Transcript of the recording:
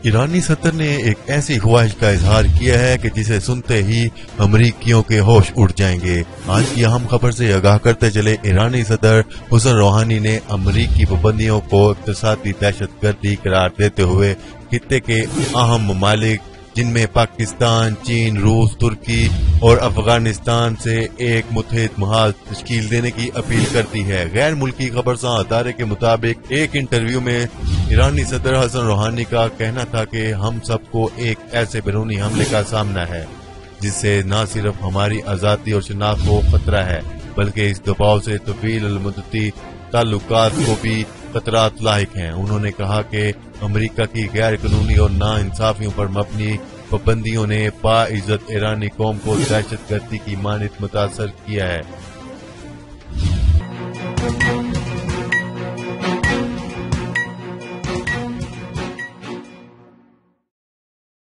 ईरानी सदर ने एक ऐसी ख्वाहिश का इजहार किया है कि जिसे सुनते ही अमरीकियों के होश उड़ जाएंगे। आज की अहम खबर से आगाह करते चले, ईरानी सदर हसन रूहानी ने अमरीकी पाबंदियों को इक़्तिसादी दहशतगर्दी करार देते हुए खित्ते के अहम ममालिक जिनमें पाकिस्तान, चीन, रूस, तुर्की और अफगानिस्तान से एक मुत्तहिद महाज तश्कील देने की अपील करती है। गैर मुल्की खबरसां अदारे के मुताबिक एक इंटरव्यू में ईरानी सदर हसन रूहानी का कहना था कि हम सबको एक ऐसे बैरूनी हमले का सामना है जिससे न सिर्फ हमारी आज़ादी और शनाख्त को खतरा है, बल्कि इस दबाव से तवील मुद्दती ताल्लुकात को भी खतरात लाहिक हैं। उन्होंने कहा कि अमेरिका की गैर कानूनी और नाइंसाफियों पर मबनी पाबंदियों ने बाइज्जत ईरानी कौम को दहशतगर्दी की मानद मुतासर किया है।